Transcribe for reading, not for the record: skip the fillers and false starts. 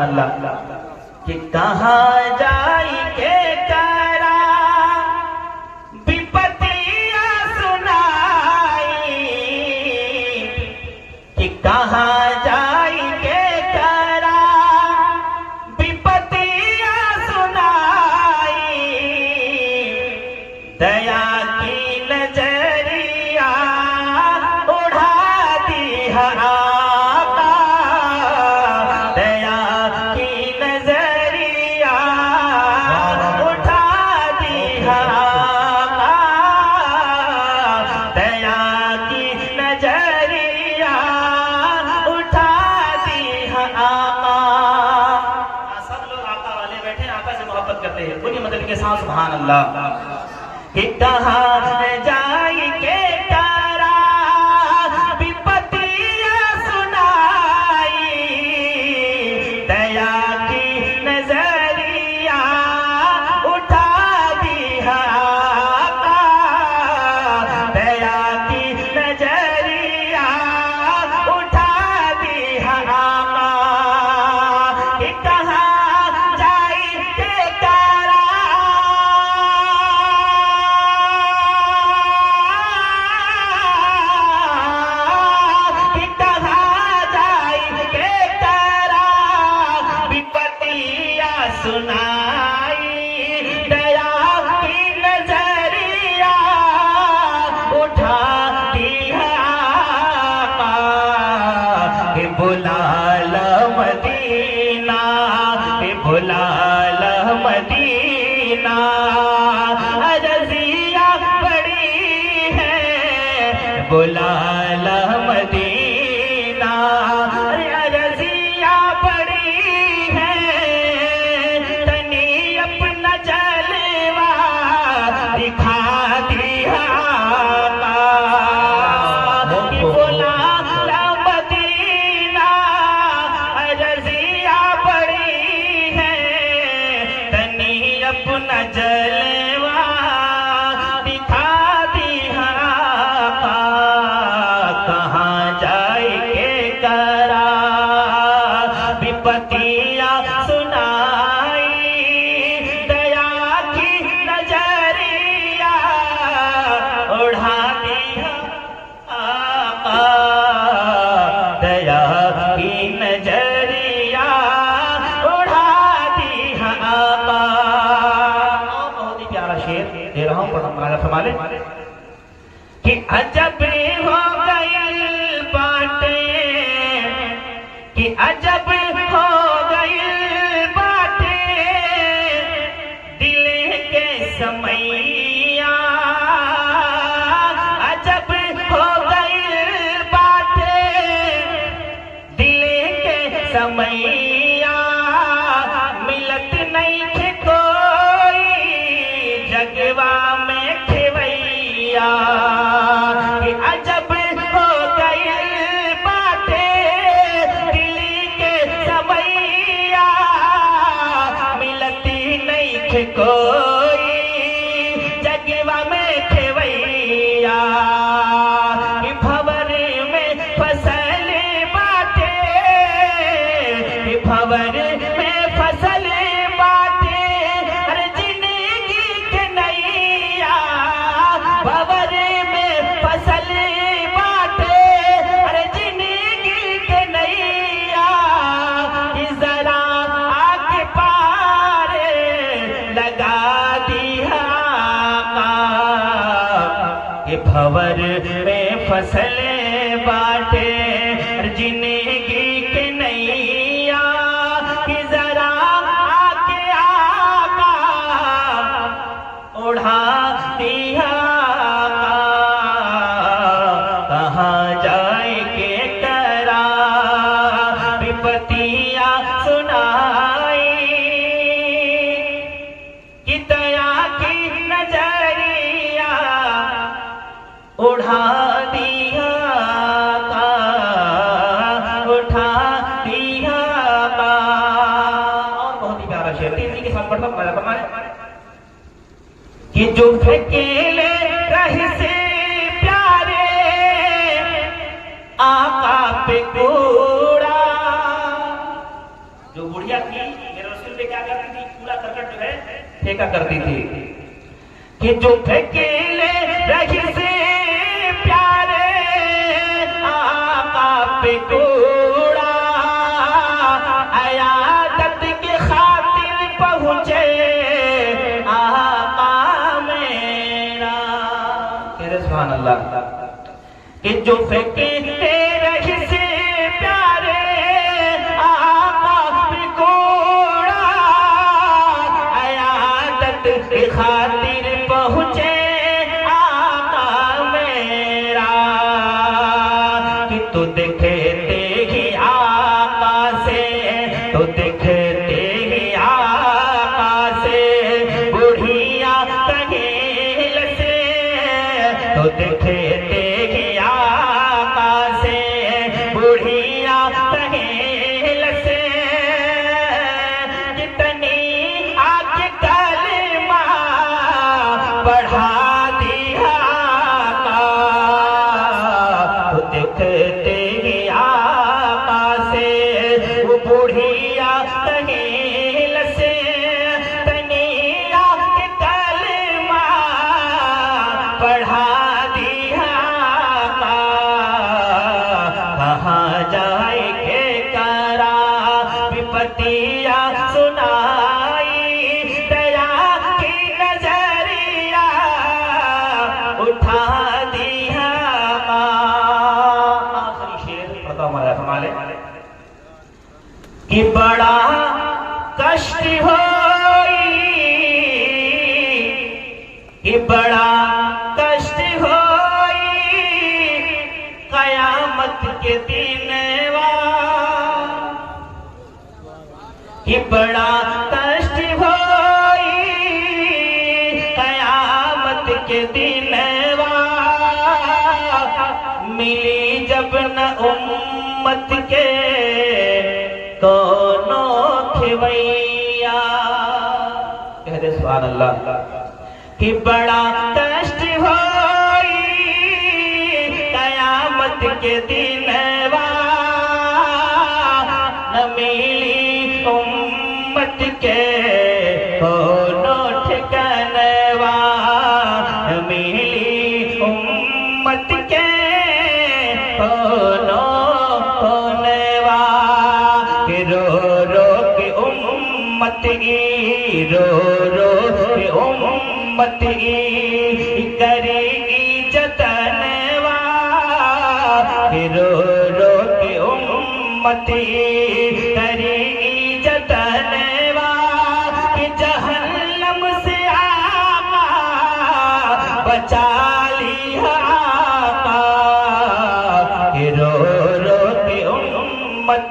अल्लाह। कि कहाँ जाई के करा विपत्तियां सुनाई, कि कहाँ जाई के करा विपत्तियां सुनाई, दया की नजरिया उड़ा दी आका, दया की नजरिया उठा दी आका, दया की नजरिया उठा दी आका। सब लोग आका वाले बैठे, आका से मोहब्बत करते हैं, पूरी मदद के साथ सुभान अल्लाह। कि कहाँ जाई के करा विपत्तियां सुनाई, दया की नजरिया उठा दी आका, दया की नजरिया उठा दी आका। कि कहाँ जाई के करा सुनाई, दया की नजरिया उठा दी आका। कि बुला ला मदीना, कि बुला ला मदीना, अर्जिया बड़ी है, बुला ला मदीना, अर्जिया बड़ी है, दिखा दिया कि बोला ला मदीना, अर्जिया बड़ी है, तनी अपना जलवा दिखा दिया। कहाँ जाए के करा विपत्तियां सुनाई, दया की नजरिया उड़ा दिया आका, दया की नजरिया उड़ा दिया आका। बहुत ही प्यारा शेर दे रहा हूँ, पढ़ो माला संभाले। कि अजब हो गई बाटे, कि अजब हो गई बाटे, दिल के समैया, अजब हो गई बाटे, दिल के समैया, मिलत नहीं थे कोई जगवा में खेवैया। कि अजब हो गई बाटे, दिल के समैया, मिलती नहीं थे कोई जगवा में खेवैया। कि भंवर में फसल बाटे, कि भंवर में फसल बाटे, हर जिंदगी के नैया, भंवर में फसल बाटे, हर जिंदगी के नैया, कि जरा आके पारे लगा दिया आका। कि भंवर में फसल बाटे, जिंदगी के नैया, कि जरा आके आका उड़ा दिया आका। कहाँ जाए के करा विपत्तियां सुनाई, कि दया की नजरिया उड़ा दिया का, उठा दिया का। और बहुत ही प्यारा शेर तेजी के साथ पढ़ो हमारे, कि जो अकेले रह से प्यारे आका पे कूड़ा, जो बुढ़िया फेंका करती थी कि जो फेंकेले रही से प्यारे आका पे कूड़ा, अयादत के खातिर पहुंचे आका मेरा। सुभान अल्लाह। कि जो फेंकेले रही से प्यारे आका पे कूड़ा, अयादत के खातिर पहुंचे आका मेरा। कि तू देखते ही आका से, तो देखते ही आका से बुढ़िया कहेल से, तो देखते ही आका से बुढ़िया कहेल से। कितनी आके कलमा बढ़ा दिया आका, तो देखते ही आका से वो बुढ़िया कहेल से। तनी आके कलमा बढ़ा दिया आका, कहाँ जाए के करा विपतिया सुनाई, दया की नजरिया उठा दिया। आखिरी शेर पता हमारा हमारे कि बड़ा कष्ट होई, कि बड़ा कष्ट होई कयामत के दिनवा, कि बड़ा कष्ट होई कयामत के दिनवा। मिली जब न उम्मत के कोनो खिवैया। कह दे सुभान अल्लाह। कि बड़ा कष्ट होई कयामत के दिनवा, न मिली उम्मत के कोनो ठिकानवा, न मिली उम्मत के कोनो कोनवा। कि रो रो के उम्मत की, रो रो के उम्मत की करेगी जतनवा। कि रो रो के उम्मत करेगी जतनवा। कि जहन्नम से आका बचा लिया आका, कि रो रो के उम्मत